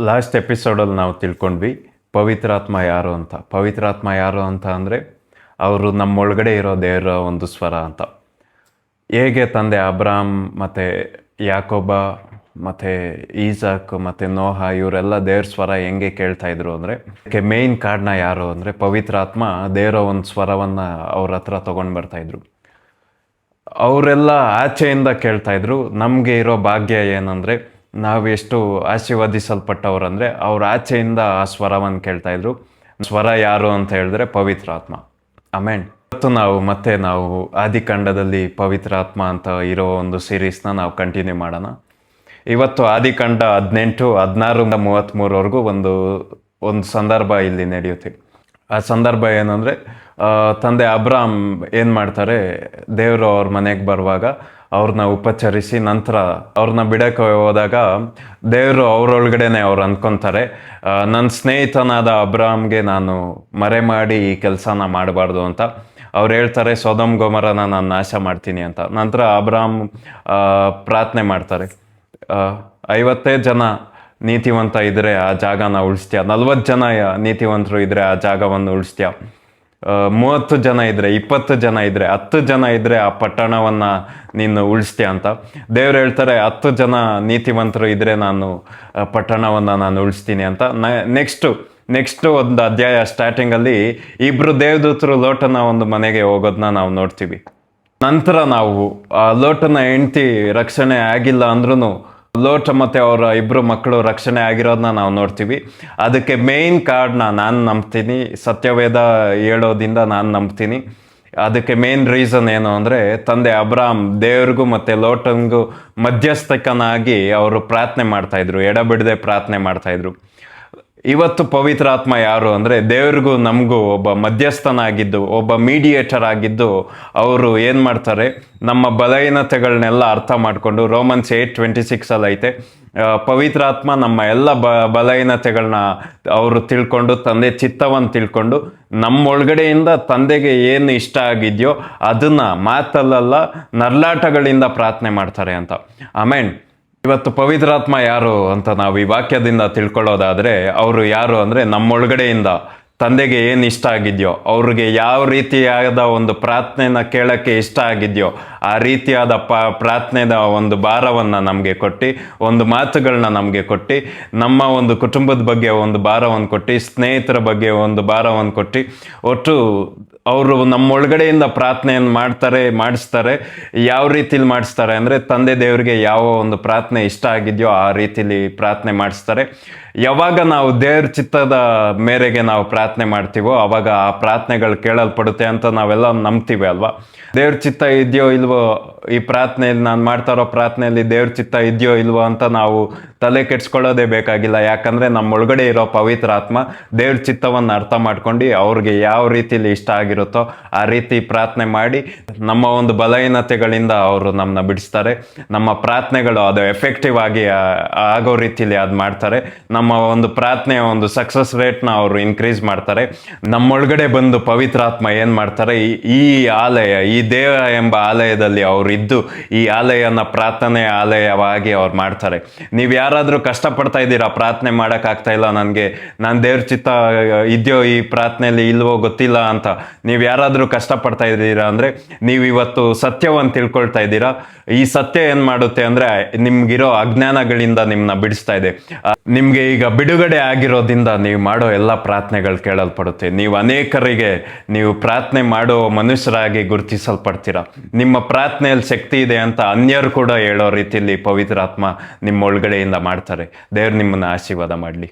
Last ಎಪಿಸೋಡಲ್ಲಿ ನಾವು ತಿಳ್ಕೊಂಡ್ವಿ ಪವಿತ್ರಾತ್ಮ ಯಾರು ಅಂತ. ಪವಿತ್ರಾತ್ಮ ಯಾರು ಅಂತ ಅಂದರೆ ಅವರು ನಮ್ಮೊಳಗಡೆ ಇರೋ ದೇವರ ಒಂದು ಸ್ವರ ಅಂತ. ಹೇಗೆ ತಂದೆ ಅಬ್ರಾಮ್ ಮತ್ತು ಯಾಕೋಬ ಮತ್ತು ಈಸಾಕ್ ಮತ್ತು ನೋಹ ಇವರೆಲ್ಲ ದೇವ್ರ ಸ್ವರ ಹೆಂಗೆ ಕೇಳ್ತಾಯಿದ್ರು ಅಂದರೆ ಅದಕ್ಕೆ ಮೇಯ್ನ್ ಕಾರಣ ಯಾರು ಅಂದರೆ ಪವಿತ್ರಾತ್ಮ ದೇವರ ಒಂದು ಸ್ವರವನ್ನು ಅವ್ರ ಹತ್ರ ತೊಗೊಂಡು ಬರ್ತಾಯಿದ್ರು. ಅವರೆಲ್ಲ ಆಚೆಯಿಂದ ಕೇಳ್ತಾಯಿದ್ರು. ನಮಗೆ ಇರೋ ಭಾಗ್ಯ ಏನಂದರೆ ನಾವೆಷ್ಟು ಆಶೀರ್ವದಿಸಲ್ಪಟ್ಟವ್ರಂದರೆ ಅವ್ರ ಆಚೆಯಿಂದ ಆ ಸ್ವರವನ್ನು ಕೇಳ್ತಾಯಿದ್ರು. ಸ್ವರ ಯಾರು ಅಂತ ಹೇಳಿದ್ರೆ ಪವಿತ್ರಾತ್ಮ. ಆಮೇನ್. ಇವತ್ತು ನಾವು ಆದಿಕಾಂಡದಲ್ಲಿ ಪವಿತ್ರಾತ್ಮ ಅಂತ ಇರೋ ಒಂದು ಸೀರೀಸ್ನ ನಾವು ಕಂಟಿನ್ಯೂ ಮಾಡೋಣ. ಇವತ್ತು ಆದಿಕಾಂಡ 18, 16, 33ವರೆಗೂ ಒಂದು ಸಂದರ್ಭ ಇಲ್ಲಿ ನಡೆಯುತ್ತೆ. ಆ ಸಂದರ್ಭ ಏನಂದರೆ ತಂದೆ ಅಬ್ರಾಮ್ ಏನು ಮಾಡ್ತಾರೆ, ದೇವರು ಅವ್ರ ಮನೆಗೆ ಬರುವಾಗ ಅವ್ರನ್ನ ಉಪಚರಿಸಿ ನಂತರ ಅವ್ರನ್ನ ಬಿಡಕ್ಕೆ ಹೋದಾಗ ದೇವರು ಅವರೊಳಗಡೆನೆ ಅವ್ರು ಅಂದ್ಕೊತಾರೆ, ನನ್ನ ಸ್ನೇಹಿತನಾದ ಅಬ್ರಾಮ್ಗೆ ನಾನು ಮರೆ ಮಾಡಿ ಈ ಕೆಲಸನ ಮಾಡಬಾರ್ದು ಅಂತ. ಅವ್ರು ಹೇಳ್ತಾರೆ, ಸೊದೋಮ್ ಗೊಮರನ ನಾನು ನಾಶ ಮಾಡ್ತೀನಿ ಅಂತ. ನಂತರ ಅಬ್ರಾಮ್ ಪ್ರಾರ್ಥನೆ ಮಾಡ್ತಾರೆ, 50 ಜನ ನೀತಿವಂತ ಇದ್ದರೆ ಆ ಜಾಗನ ಉಳಿಸ್ತೀಯ, 40 ಜನ ನೀತಿವಂತರು ಇದ್ದರೆ ಆ ಜಾಗವನ್ನು ಉಳಿಸ್ತೀಯ, 30 ಜನ ಇದ್ದರೆ, 20 ಜನ ಇದ್ದರೆ, 10 ಜನ ಇದ್ದರೆ ಆ ಪಟ್ಟಣವನ್ನು ನೀನು ಉಳಿಸ್ತೀಯ ಅಂತ. ದೇವ್ರು ಹೇಳ್ತಾರೆ, 10 ಜನ ನೀತಿವಂತರು ಇದ್ದರೆ ಪಟ್ಟಣವನ್ನು ನಾನು ಉಳಿಸ್ತೀನಿ ಅಂತ. ನೆಕ್ಸ್ಟ್ ಒಂದು ಅಧ್ಯಾಯ ಸ್ಟಾರ್ಟಿಂಗಲ್ಲಿ ಇಬ್ಬರು ದೇವದೂತರು ಲೋಟನ ಒಂದು ಮನೆಗೆ ಹೋಗೋದನ್ನ ನಾವು ನೋಡ್ತೀವಿ. ನಂತರ ನಾವು ಲೋಟನ ಹೆಂಡತಿ ರಕ್ಷಣೆ ಆಗಿಲ್ಲ ಅಂದ್ರೂ ಲೋಟ ಮತ್ತು ಅವರ ಇಬ್ಬರು ಮಕ್ಕಳು ರಕ್ಷಣೆ ಆಗಿರೋದನ್ನ ನಾವು ನೋಡ್ತೀವಿ. ಅದಕ್ಕೆ ಮೇಯ್ನ್ ಕಾರಣ ನಾನು ನಂಬ್ತೀನಿ, ಸತ್ಯವೇದ ಹೇಳೋದಿಂದ ನಾನು ನಂಬ್ತೀನಿ. ಅದಕ್ಕೆ ಮೇನ್ ರೀಸನ್ ಏನು ಅಂದರೆ ತಂದೆ ಅಬ್ರಾಮ್ ದೇವ್ರಿಗೂ ಮತ್ತು ಲೋಟನಿಗೂ ಮಧ್ಯಸ್ಥಕನಾಗಿ ಅವರು ಪ್ರಾರ್ಥನೆ ಮಾಡ್ತಾಯಿದ್ರು, ಎಡಬಿಡದೆ ಪ್ರಾರ್ಥನೆ ಮಾಡ್ತಾಯಿದ್ರು. ಇವತ್ತು ಪವಿತ್ರಾತ್ಮ ಯಾರು ಅಂದರೆ ದೇವ್ರಿಗೂ ನಮಗೂ ಒಬ್ಬ ಮಧ್ಯಸ್ಥನಾಗಿದ್ದು, ಒಬ್ಬ ಮೀಡಿಯೇಟರ್ ಆಗಿದ್ದು ಅವರು ಏನು ಮಾಡ್ತಾರೆ, ನಮ್ಮ ಬಲಹೀನತೆಗಳನ್ನೆಲ್ಲ ಅರ್ಥ ಮಾಡಿಕೊಂಡು ರೋಮನ್ಸ್ 8:26 ಐತೆ, ಪವಿತ್ರಾತ್ಮ ನಮ್ಮ ಎಲ್ಲ ಬಲಹೀನತೆಗಳನ್ನ ಅವರು ತಿಳ್ಕೊಂಡು ತಂದೆ ಚಿತ್ತವನ್ನು ತಿಳ್ಕೊಂಡು ನಮ್ಮೊಳಗಡೆಯಿಂದ ತಂದೆಗೆ ಏನು ಇಷ್ಟ ಆಗಿದೆಯೋ ಅದನ್ನು ಮಾತಲ್ಲ ನರ್ಲಾಟಗಳಿಂದ ಪ್ರಾರ್ಥನೆ ಮಾಡ್ತಾರೆ ಅಂತ. ಆಮೇನ್. ಇವತ್ತು ಪವಿತ್ರಾತ್ಮ ಯಾರು ಅಂತ ನಾವು ಈ ವಾಕ್ಯದಿಂದ ತಿಳ್ಕೊಳ್ಳೋದಾದರೆ ಅವರು ಯಾರು ಅಂದರೆ ನಮ್ಮೊಳಗಡೆಯಿಂದ ತಂದೆಗೆ ಏನು ಇಷ್ಟ ಆಗಿದೆಯೋ, ಅವ್ರಿಗೆ ಯಾವ ರೀತಿಯಾದ ಒಂದು ಪ್ರಾರ್ಥನೆನ ಕೇಳೋಕ್ಕೆ ಇಷ್ಟ ಆಗಿದೆಯೋ ಆ ರೀತಿಯಾದ ಪ್ರಾರ್ಥನೆದ ಒಂದು ಭಾರವನ್ನು ನಮಗೆ ಕೊಟ್ಟು, ಒಂದು ಮಾತುಗಳನ್ನ ನಮಗೆ ಕೊಟ್ಟು, ನಮ್ಮ ಒಂದು ಕುಟುಂಬದ ಬಗ್ಗೆ ಒಂದು ಭಾರವನ್ನು ಕೊಟ್ಟು, ಸ್ನೇಹಿತರ ಬಗ್ಗೆ ಒಂದು ಭಾರವನ್ನು ಕೊಟ್ಟು, ಒಟ್ಟು ಅವರು ನಮ್ಮೊಳಗಡೆಯಿಂದ ಪ್ರಾರ್ಥನೆಯನ್ನು ಮಾಡಿಸ್ತಾರೆ. ಯಾವ ರೀತಿಲಿ ಮಾಡಿಸ್ತಾರೆ ಅಂದರೆ ತಂದೆ ದೇವರಿಗೆ ಯಾವ ಒಂದು ಪ್ರಾರ್ಥನೆ ಇಷ್ಟ ಆಗಿದೆಯೋ ಆ ರೀತಿಲಿ ಪ್ರಾರ್ಥನೆ ಮಾಡಿಸ್ತಾರೆ. ಯಾವಾಗ ನಾವು ದೇವ್ರ ಚಿತ್ತದ ಮೇರೆಗೆ ನಾವು ಪ್ರಾರ್ಥನೆ ಮಾಡ್ತೀವೋ ಆವಾಗ ಆ ಪ್ರಾರ್ಥನೆಗಳು ಕೇಳಲ್ಪಡುತ್ತೆ ಅಂತ ನಾವೆಲ್ಲ ನಂಬ್ತೀವಿ ಅಲ್ವಾ. ದೇವ್ರ ಚಿತ್ತ ಇದೆಯೋ ಇಲ್ವೋ, ಈ ಪ್ರಾರ್ಥನೆಯಲ್ಲಿ ನಾನು ಮಾಡ್ತಾ ಇರೋ ಪ್ರಾರ್ಥನೆಯಲ್ಲಿ ದೇವ್ರ ಚಿತ್ತ ಇದೆಯೋ ಇಲ್ವೋ ಅಂತ ನಾವು ತಲೆ ಕೆಡ್ಸ್ಕೊಳ್ಳೋದೇ ಬೇಕಾಗಿಲ್ಲ. ಯಾಕಂದರೆ ನಮ್ಮೊಳಗಡೆ ಇರೋ ಪವಿತ್ರ ಆತ್ಮ ದೇವ್ರ ಚಿತ್ತವನ್ನು ಅರ್ಥ ಮಾಡ್ಕೊಂಡು ಅವ್ರಿಗೆ ಯಾವ ರೀತಿಲಿ ಇಷ್ಟ ಆಗಿರುತ್ತೋ ಆ ರೀತಿ ಪ್ರಾರ್ಥನೆ ಮಾಡಿ ನಮ್ಮ ಒಂದು ಬಲಹೀನತೆಗಳಿಂದ ಅವರು ನಮ್ಮನ್ನ ಬಿಡಿಸ್ತಾರೆ. ನಮ್ಮ ಪ್ರಾರ್ಥನೆಗಳು ಅದು ಎಫೆಕ್ಟಿವ್ ಆಗಿ ಆಗೋ ರೀತಿಲಿ ಅದು ಮಾಡ್ತಾರೆ. ನಮ್ಮ ಒಂದು ಪ್ರಾರ್ಥನೆಯ ಒಂದು ಸಕ್ಸಸ್ ರೇಟ್ನ ಅವರು ಇನ್ಕ್ರೀಸ್ ಮಾಡ್ತಾರೆ. ನಮ್ಮೊಳಗಡೆ ಬಂದು ಪವಿತ್ರಾತ್ಮ ಏನು ಮಾಡ್ತಾರೆ, ಈ ಆಲಯ, ಈ ದೇವ ಎಂಬ ಆಲಯದಲ್ಲಿ ಅವರು ಇದ್ದು ಈ ಆಲಯನ ಪ್ರಾರ್ಥನೆ ಆಲಯವಾಗಿ ಅವ್ರು ಮಾಡ್ತಾರೆ. ನೀವು ಯಾರಾದರೂ ಕಷ್ಟಪಡ್ತಾ ಇದ್ದೀರಾ, ಪ್ರಾರ್ಥನೆ ಮಾಡೋಕ್ಕಾಗ್ತಾ ಇಲ್ಲ, ನಾನು ದೇವ್ರ ಚಿತ್ತ ಇದೆಯೋ ಈ ಪ್ರಾರ್ಥನೆಯಲ್ಲಿ ಇಲ್ವೋ ಗೊತ್ತಿಲ್ಲ ಅಂತ ನೀವು ಯಾರಾದರೂ ಕಷ್ಟಪಡ್ತಾ ಇದ್ದೀರಾ ಅಂದರೆ ನೀವು ಇವತ್ತು ಸತ್ಯವನ್ನು ತಿಳ್ಕೊಳ್ತಾ ಇದ್ದೀರಾ. ಈ ಸತ್ಯ ಏನು ಮಾಡುತ್ತೆ ಅಂದರೆ ನಿಮ್ಗಿರೋ ಅಜ್ಞಾನಗಳಿಂದ ನಿಮ್ಮನ್ನ ಬಿಡಿಸ್ತಾ ಇದೆ. ನಿಮಗೆ ಈಗ ಬಿಡುಗಡೆ ಆಗಿರೋದ್ರಿಂದ ನೀವು ಮಾಡೋ ಎಲ್ಲ ಪ್ರಾರ್ಥನೆಗಳು ಕೇಳಲ್ಪಡುತ್ತೆ. ನೀವು ಅನೇಕರಿಗೆ ನೀವು ಪ್ರಾರ್ಥನೆ ಮಾಡೋ ಮನುಷ್ಯರಾಗಿ ಗುರುತಿಸಲ್ಪಡ್ತೀರಾ. ನಿಮ್ಮ ಪ್ರಾರ್ಥನೆಯಲ್ಲಿ ಶಕ್ತಿ ಇದೆ ಅಂತ ಅನ್ಯರು ಕೂಡ ಹೇಳೋ ರೀತಿಯಲ್ಲಿ ಪವಿತ್ರಾತ್ಮ ನಿಮ್ಮ ಒಳಗಡೆಯಿಂದ ಮಾಡ್ತಾರೆ. ದೇವ್ರು ನಿಮ್ಮನ್ನು ಆಶೀರ್ವಾದ ಮಾಡಲಿ.